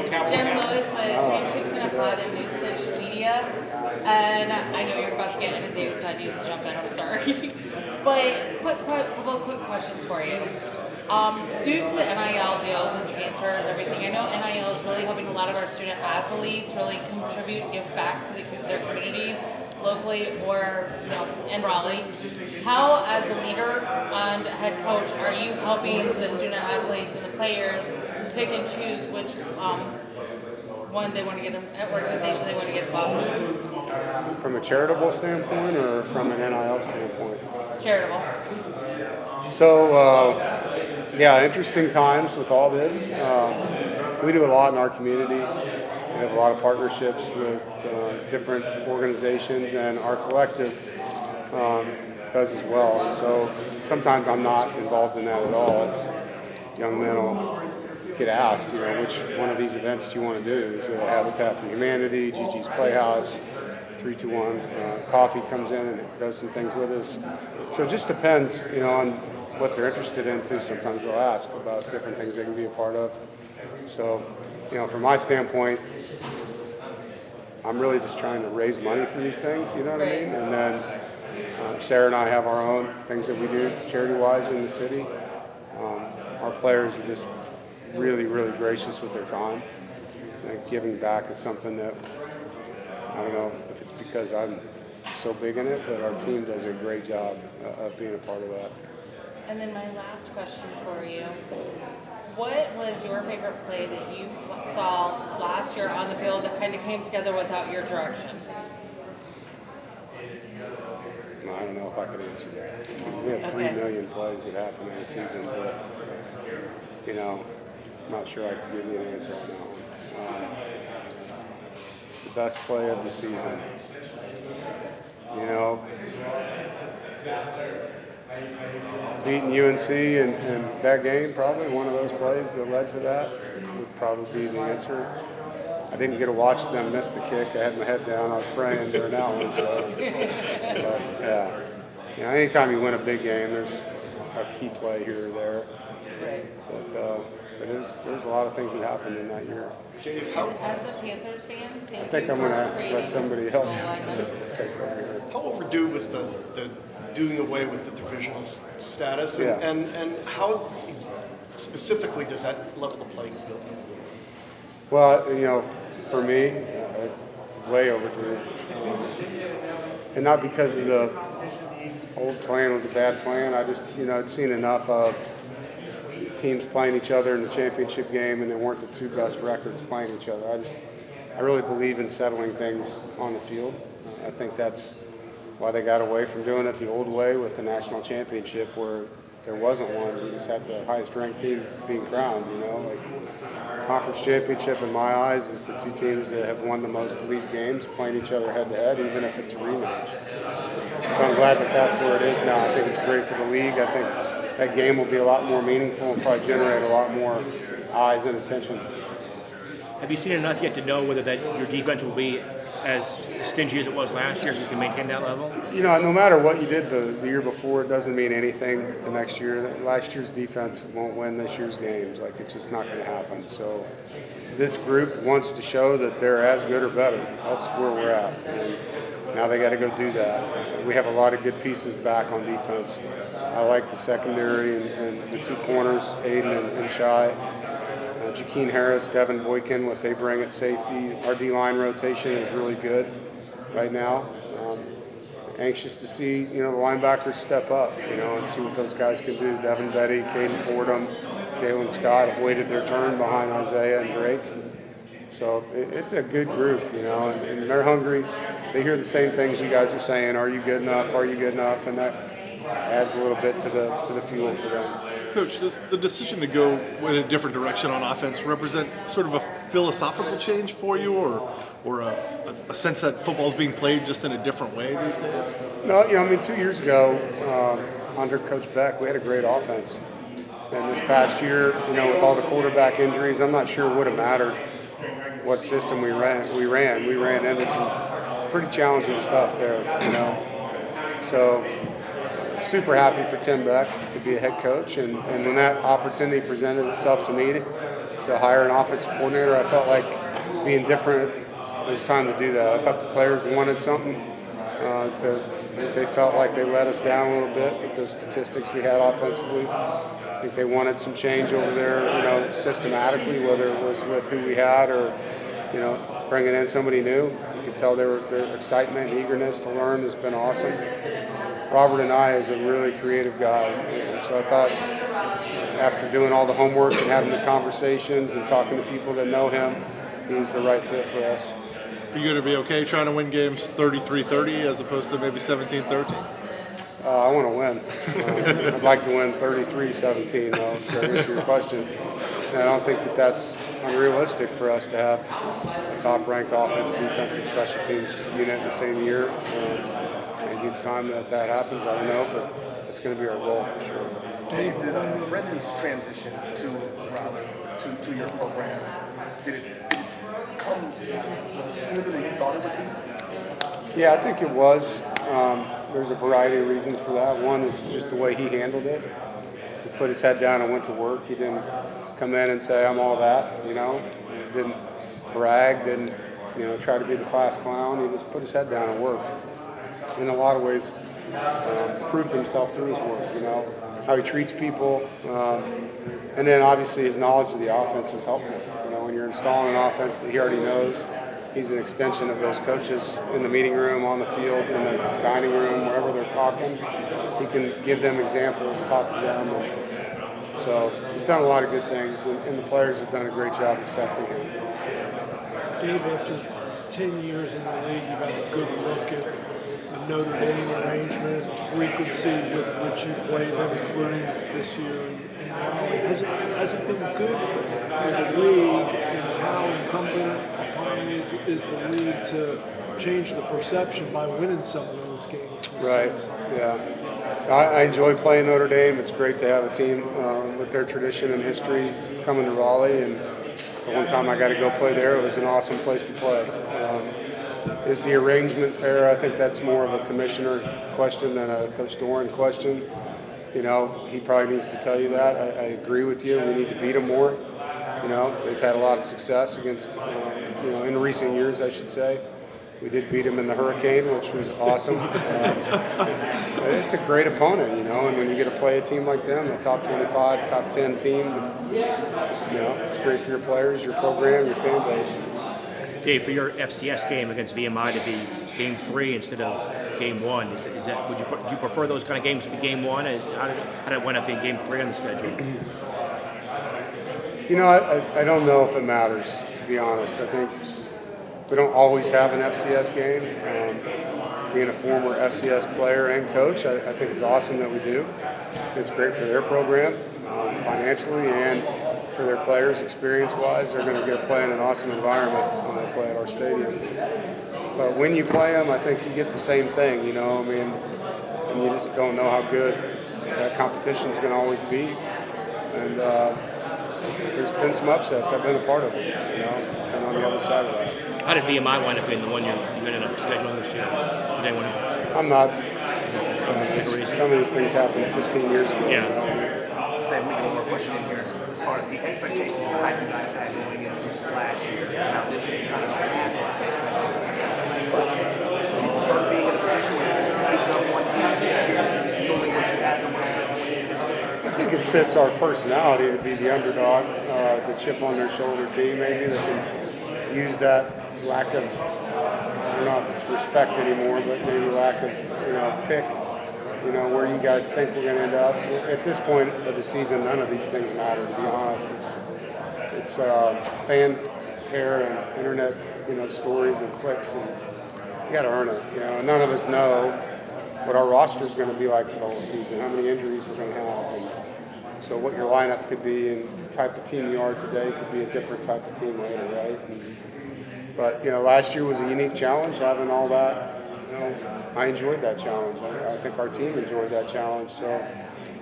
Jim Lewis with Three Chicks in a Pod and New Stitch Media. And I know you're about to get inundated, so I need to jump in. I'm sorry. But couple of quick questions for you. Due to the NIL deals and transfers, everything, I know NIL is really helping a lot of our student athletes really contribute and give back to their communities locally or in Raleigh. How, as a leader and head coach, are you helping the student athletes and the players pick and choose which one they want to get an organization they want to get involved with? From a charitable standpoint or from an NIL standpoint? Charitable. So, interesting times with all this. We do a lot in our community. We have a lot of partnerships with different organizations, and our collective does as well. And so sometimes I'm not involved in that at all. It's young men will get asked, which one of these events do you want to do? Is it Habitat for Humanity, Gigi's Playhouse, 321 Coffee comes in and does some things with us. So it just depends, on what they're interested in too. Sometimes they'll ask about different things they can be a part of. So, from my standpoint, I'm really just trying to raise money for these things, you know what I mean? And then Sarah and I have our own things that we do charity-wise in the city. Our players are just really, really gracious with their time. And giving back is something that, I don't know if it's because I'm so big in it, but our team does a great job of being a part of that. And then my last question for you. What was your favorite play that you saw last year on the field that kind of came together without your direction? I don't know if I could answer that. We have 3 million plays that happen in a season, but, I'm not sure I can give you an answer on that one. The best play of the season. Beating UNC and that game, probably one of those plays that led to that would probably be the answer. I didn't get to watch them miss the kick. I had my head down. I was praying during that one. So, but anytime you win a big game, there's a key play here or there. Right. But there's a lot of things that happened in that year. As a Panthers fan, I think I'm going to let somebody else take over here. How overdue was the doing away with the divisional status, and how specifically does that level the playing field? Well, for me, way overdue. And not because of the old plan was a bad plan. I just, I'd seen enough of teams playing each other in the championship game, and they weren't the two best records playing each other. I really believe in settling things on the field. I think that's why they got away from doing it the old way with the national championship, where there wasn't one. We just had the highest ranked team being crowned, Conference championship, in my eyes, is the two teams that have won the most league games playing each other head to head, even if it's a rematch. So I'm glad that that's where it is now. I think it's great for the league. I think that game will be a lot more meaningful and probably generate a lot more eyes and attention. Have you seen enough yet to know whether that your defense will be as stingy as it was last year, if you can maintain that level? No matter what you did the year before, it doesn't mean anything the next year. Last year's defense won't win this year's games. It's just not going to happen. So this group wants to show that they're as good or better. That's where we're at. And now they got to go do that. We have a lot of good pieces back on defense. I like the secondary and the two corners, Aiden and Shai. Jakeem Harris, Devin Boykin, what they bring at safety. Our D-line rotation is really good right now. Anxious to see, the linebackers step up, and see what those guys can do. Devin Betty, Caden Fordham, Jalen Scott have waited their turn behind Isaiah and Drake. So it's a good group, and they're hungry. They hear the same things you guys are saying. Are you good enough? Are you good enough? And that adds a little bit to the fuel for them. Coach, does the decision to go in a different direction on offense represent sort of a philosophical change for you, or a sense that football is being played just in a different way these days? No, 2 years ago, under Coach Beck, we had a great offense. And this past year, with all the quarterback injuries, I'm not sure it would have mattered what system we ran. We ran into some pretty challenging stuff there, So super happy for Tim Beck to be a head coach, and when that opportunity presented itself to me to to hire an offensive coordinator. I felt like being different, it was time to do that. I thought the players wanted something. They felt like they let us down a little bit with the statistics we had offensively. I think they wanted some change over there, systematically, whether it was with who we had or, bringing in somebody new. You could tell their excitement and eagerness to learn has been awesome. Robert and I is a really creative guy, and so I thought after doing all the homework and having the conversations and talking to people that know him, he was the right fit for us. Are you going to be okay trying to win games 33-30 as opposed to maybe 17-13? I want to win. I'd like to win 33-17, though, to answer your question. And I don't think that that's unrealistic for us to have a top-ranked offense, defense, and special teams unit in the same year. Maybe it's time that happens. I don't know, but it's going to be our goal for sure. Dave, did Brendan's transition to your program, did it come easy? Was it smoother than you thought it would be? Yeah, I think it was. There's a variety of reasons for that. One is just the way he handled it. He put his head down and went to work. He didn't come in and say, I'm all that, He didn't brag, didn't, try to be the class clown. He just put his head down and worked. In a lot of ways, proved himself through his work, how he treats people. And then obviously his knowledge of the offense was helpful. When you're installing an offense that he already knows, he's an extension of those coaches in the meeting room, on the field, in the dining room, wherever they're talking. He can give them examples, talk to them. And so he's done a lot of good things, and the players have done a great job accepting him. Dave, after 10 years in the league, you've had a good look at the Notre Dame arrangement, frequency with which you played them, including this year in Raleigh. Has it been good for the league, and how incumbent upon it is the league to change the perception by winning some of those games? Right, yeah. I enjoy playing Notre Dame. It's great to have a team with their tradition and history coming to Raleigh. And the one time I got to go play there, it was an awesome place to play. Is the arrangement fair? I think that's more of a commissioner question than a Coach Doeren question. He probably needs to tell you that. I agree with you. We need to beat them more. They've had a lot of success against, in recent years, I should say. We did beat them in the Hurricane, which was awesome. It's a great opponent, and when you get to play a team like them, a top 25, top 10 team, it's great for your players, your program, your fan base. Dave, for your FCS game against VMI to be Game 3 instead of Game 1, is that do you prefer those kind of games to be Game 1? How did it wind up being Game 3 on the schedule? I don't know if it matters, to be honest. I think we don't always have an FCS game. Being a former FCS player and coach, I think it's awesome that we do. It's great for their program financially and for their players experience-wise. They're going to get to play in an awesome environment when they play at our stadium. But when you play them, I think you get the same thing, and you just don't know how good that competition is going to always be. And there's been some upsets. I've been a part of it, and on the other side of that. How did VMI wind up being the one you ended up scheduling this year? I'm not. Some of these things happened 15 years ago. Yeah. Then we get one more question in here as far as the expectations and hype you guys had going into last year. Now this year you kind of don't have those same kind of expectations. But do you prefer being in a position where you can speak up on teams this year, knowing what you have to work with going into the season? I think it fits our personality to be the underdog, the chip on their shoulder team maybe that can use that lack of, I don't know if it's respect anymore, but maybe lack of, pick, where you guys think we're going to end up. At this point of the season, none of these things matter, to be honest. It's fanfare and internet, stories and clicks, and you got to earn it. None of us know what our roster is going to be like for the whole season, how many injuries we're going to have. And so what your lineup could be and the type of team you are today could be a different type of team later, right? But, last year was a unique challenge, having all that. I enjoyed that challenge. I think our team enjoyed that challenge. So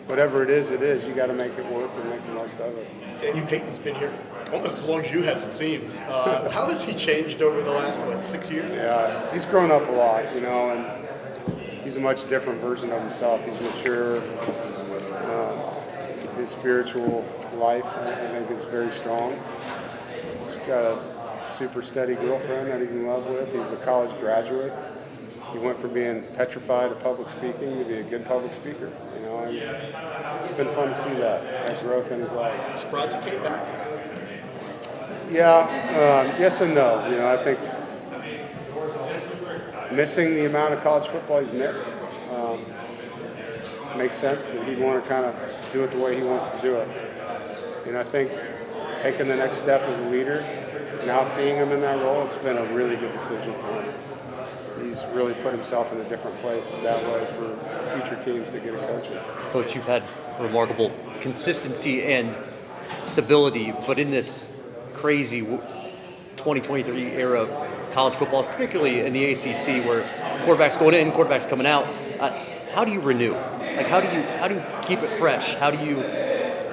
whatever it is, you got to make it work and make the most of it. Dave Payton's been here almost as long as you have, it seems. How has he changed over the last, 6 years? Yeah, he's grown up a lot, and he's a much different version of himself. He's mature. his spiritual life, I think, is very strong. He's got a super steady girlfriend that he's in love with. He's a college graduate. He went from being petrified of public speaking to be a good public speaker. And it's been fun to see that growth in his life. Surprised he came back. Yeah, yes and no. I think missing the amount of college football he's missed makes sense that he'd want to kind of do it the way he wants to do it. And I think taking the next step as a leader, now seeing him in that role, it's been a really good decision for him. He's really put himself in a different place that way for future teams that get a coaching. Coach, you've had remarkable consistency and stability, but in this crazy 2023 era of college football, particularly in the ACC, where quarterbacks going in, quarterbacks coming out, how do you renew? Like, how do you keep it fresh? How do you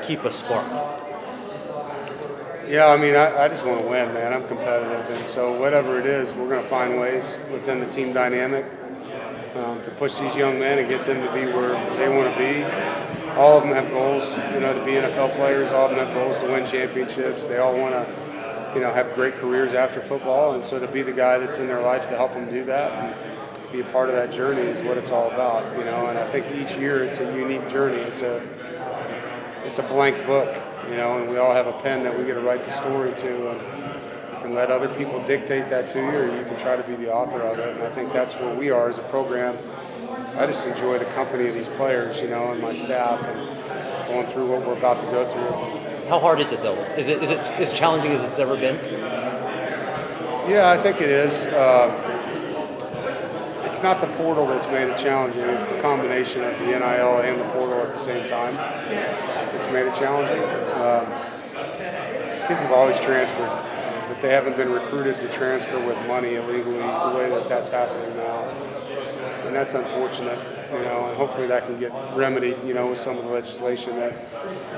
keep a spark? Yeah, I mean, I just want to win, man. I'm competitive, and so whatever it is, we're going to find ways within the team dynamic to push these young men and get them to be where they want to be. All of them have goals, to be NFL players. All of them have goals to win championships. They all want to, have great careers after football, and so to be the guy that's in their life to help them do that and be a part of that journey is what it's all about, And I think each year it's a unique journey. It's a blank book. And we all have a pen that we get to write the story to, and you can let other people dictate that to you, or you can try to be the author of it. And I think that's where we are as a program. I just enjoy the company of these players, and my staff, and going through what we're about to go through. How hard is it though? Is it as challenging as it's ever been? Yeah, I think it is. It's not the portal that's made it challenging. It's the combination of the NIL and the portal at the same time. It's made it challenging. Kids have always transferred, but they haven't been recruited to transfer with money illegally the way that that's happening now. And that's unfortunate, and hopefully that can get remedied, with some of the legislation that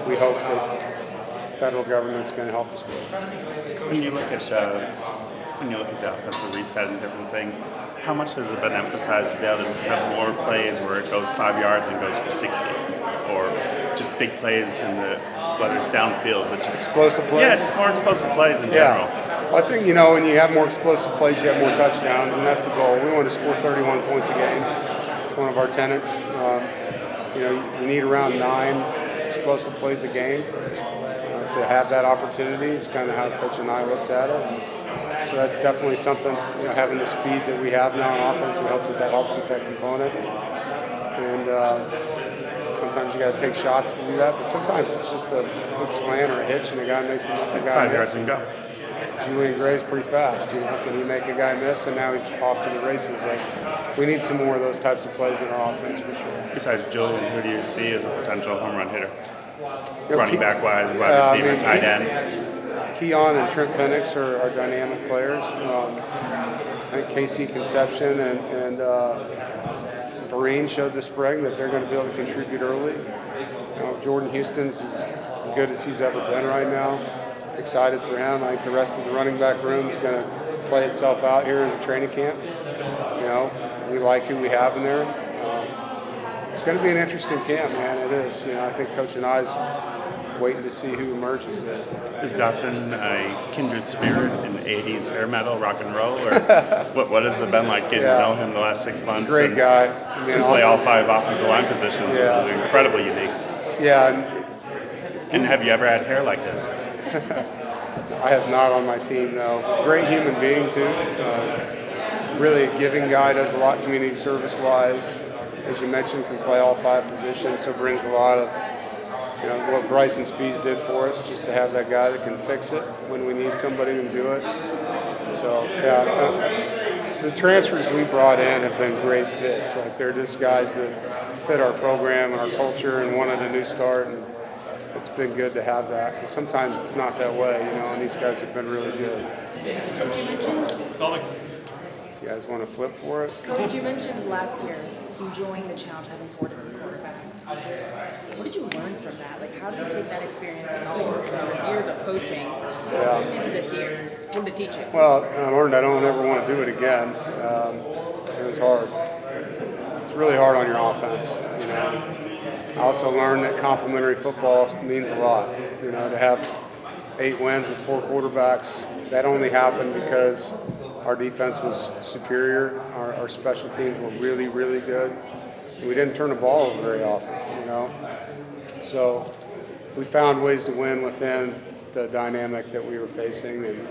we hope that federal government's going to help us with. When you look at the offensive reset and different things, how much has it been emphasized to be able to have more plays where it goes 5 yards and goes for 60, or just big plays in whether it's downfield, but just explosive plays? Yeah, just more explosive plays in general. Well, I think, when you have more explosive plays, you have more touchdowns, and that's the goal. We want to score 31 points a game. It's one of our tenets. You need around 9 explosive plays a game to have that opportunity. It's kind of how Coach and I looks at it. So that's definitely something, having the speed that we have now on offense, we hope that helps with that component. And sometimes you got to take shots to do that, but sometimes it's just a quick slant or a hitch and a guy makes a guy 5 yards miss. and go. Julian Gray's pretty fast. Can he make a guy miss, and now he's off to the races? We need some more of those types of plays in our offense for sure. Besides Julian, who do you see as a potential home run hitter? Running back wise, wide receiver, tight end. Keon and Trent Penix are dynamic players. I think KC Conception and Vereen showed this spring that they're going to be able to contribute early. Jordan Houston's as good as he's ever been right now. Excited for him. I think the rest of the running back room is going to play itself out here in training camp. We like who we have in there. It's going to be an interesting camp, man. It is. I think Coach and I's waiting to see who emerges there. Is Dawson a kindred spirit in the 80s hair metal, rock and roll? Or what has it been like getting to know him the last 6 months? Great guy. Can play all 5 offensive line positions, which is incredibly unique. Yeah. And have you ever had hair like this? I have not on my team, no. Great human being, too. Really a giving guy, does a lot community service-wise. As you mentioned, can play all 5 positions, so brings a lot of what Bryson Spees did for us, just to have that guy that can fix it when we need somebody to do it. So, the transfers we brought in have been great fits. They're just guys that fit our program and our culture and wanted a new start, and it's been good to have that, because sometimes it's not that way, and these guys have been really good. Coach, you mentioned, You guys want to flip for it? Coach, you mentioned last year enjoying the challenge, having 4 different quarterbacks. What did you learn from that? How did you take that experience and all your years of coaching into this year? What did it teach you? Well, I learned I don't ever want to do it again. It was hard. It's really hard on your offense. I also learned that complementary football means a lot. You know, to have 8 wins with 4 quarterbacks, that only happened because our defense was superior. Our special teams were really, really good. We didn't turn the ball over very often, you know. So we found ways to win within the dynamic that we were facing, and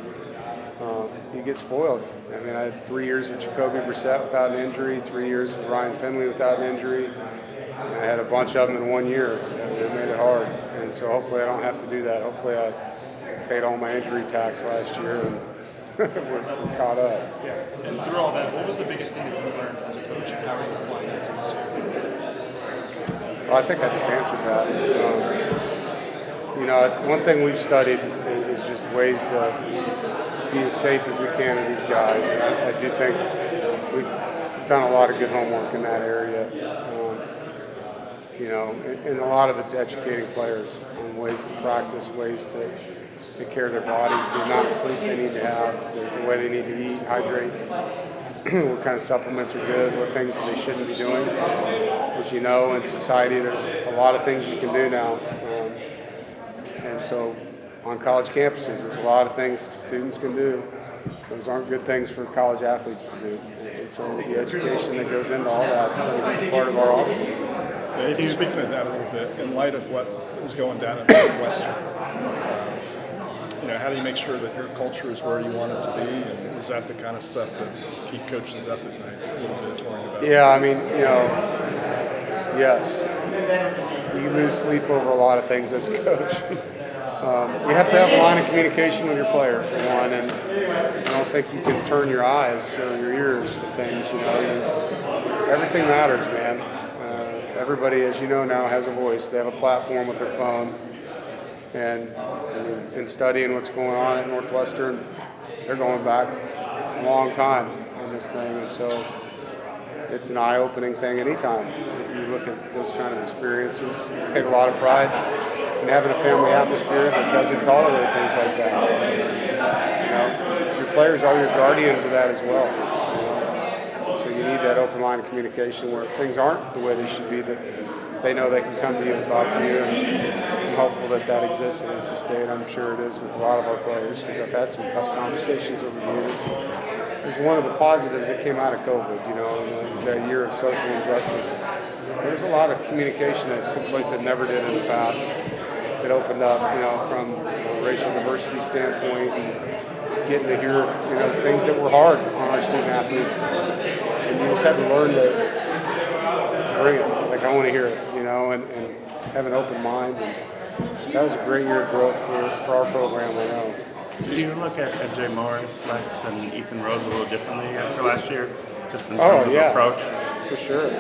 you get spoiled. I mean, I had 3 years with Jacoby Brissett without an injury, 3 years with Ryan Finley without an injury. And I had a bunch of them in 1 year, and it made it hard. And so hopefully I don't have to do that. Hopefully I paid all my injury tax last year, and we're caught up. Yeah, and through all that, what was the biggest thing that you learned as a coach, and how are you applying that to this year? Well, I think I just answered that. You know, one thing we've studied is just ways to be as safe as we can with these guys. And I do think we've done a lot of good homework in that area. You know, and a lot of it's educating players on ways to practice, ways to take care of their bodies, the amount of sleep they need to have, the way they need to eat, hydrate, what kind of supplements are good, what things they shouldn't be doing. As you know, in society, there's a lot of things you can do now. And so on college campuses, there's a lot of things students can do. Those aren't good things for college athletes to do. And so the education that goes into all that's been a huge part of our offseason. Dave, speaking of that a little bit, in light of what is going down at Northwestern, you know, how do you make sure that your culture is where you want it to be? And is that the kind of stuff that keep coaches up at night a little bit worrying about? Yeah, I mean, you know, yes. You lose sleep over a lot of things as a coach. You have to have a line of communication with your players, for one, and I don't think you can turn your eyes or your ears to things. You know, everything matters, man. Everybody, as you know now, has a voice. They have a platform with their phone, and in studying what's going on at Northwestern, they're going back a long time on this thing, and so it's an eye-opening thing anytime you look at those kind of experiences. You take a lot of pride in having a family atmosphere that doesn't tolerate things like that. You know, your players are your guardians of that as well. You know? So you need that open line of communication where if things aren't the way they should be, that they know they can come to you and talk to you. And I'm hopeful that that exists in NC State. I'm sure it is with a lot of our players, because I've had some tough conversations over the years. Is one of the positives that came out of COVID, you know, in the year of social injustice. There was a lot of communication that took place that never did in the past. It opened up, you know, from a racial diversity standpoint, and getting to hear, you know, things that were hard on our student athletes. And you just had to learn to bring it. Like, I want to hear it, you know, and have an open mind. And that was a great year of growth for our program, I know. Do you look at Jay Morris, Lex, and Ethan Rhodes a little differently after last year, just in terms of approach? For sure.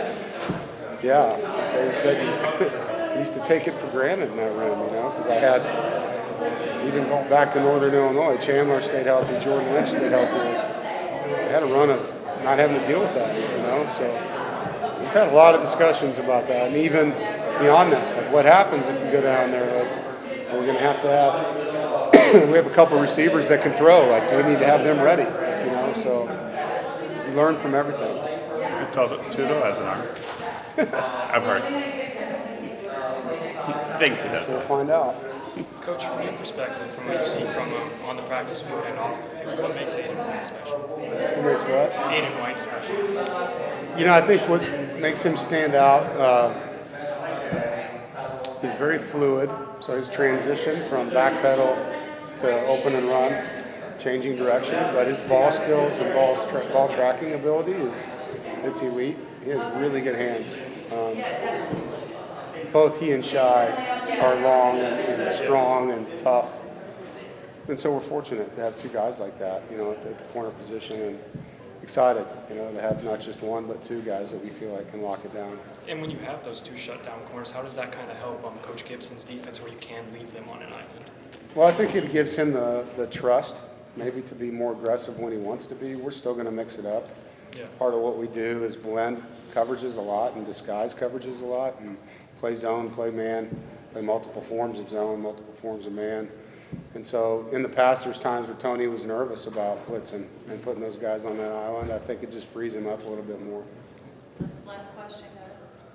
Yeah, like I said, you used to take it for granted in that room, you know, because I had, even going back to Northern Illinois, Chandler stayed healthy, Jordan Lynch stayed healthy. I had a run of not having to deal with that, you know, so we've had a lot of discussions about that, and even beyond that, like what happens if you go down there, like, we're going to have we have a couple of receivers that can throw. Like, do we need to have them ready? Like, you know, so you learn from everything. Tudo has an arm. I've heard. Thanks, he does. We'll find out. Coach, from your perspective, from what you see from on the practice field and off the field, what makes Aiden White special? What makes what? Aiden White special. You know, I think what makes him stand out, he's very fluid. So his transition from back pedal to open and run, changing direction, but his ball skills and ball tracking ability it's elite. He has really good hands. Both he and Shai are long and strong and tough, and so we're fortunate to have two guys like that, you know, at the corner position, and excited, you know, to have not just one but two guys that we feel like can lock it down. And when you have those two shutdown corners, how does that kind of help Coach Gibson's defense, where you can leave them on an island? Well, I think it gives him the trust, maybe to be more aggressive when he wants to be. We're still going to mix it up. Yeah. Part of what we do is blend coverages a lot and disguise coverages a lot, and play zone, play man, play multiple forms of zone, multiple forms of man. And so in the past, there's times where Tony was nervous about blitzing and putting those guys on that island. I think it just frees him up a little bit more. Last question, guys.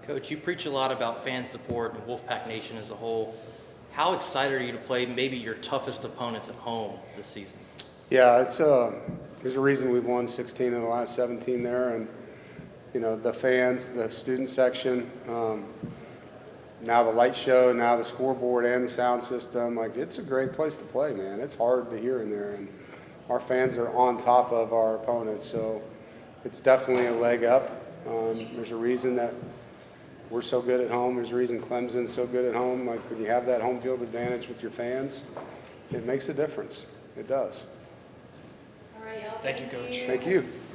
Coach, you preach a lot about fan support and Wolfpack Nation as a whole. How excited are you to play maybe your toughest opponents at home this season? Yeah, there's a reason we've won 16 of the last 17 there, and the fans, the student section, now the light show, now the scoreboard and the sound system. Like, it's a great place to play, man. It's hard to hear in there, and our fans are on top of our opponents, so it's definitely a leg up. There's a reason that we're so good at home. There's a reason Clemson's so good at home. Like, when you have that home field advantage with your fans, it makes a difference. It does. All right, y'all. Thank you, Coach. Thank you.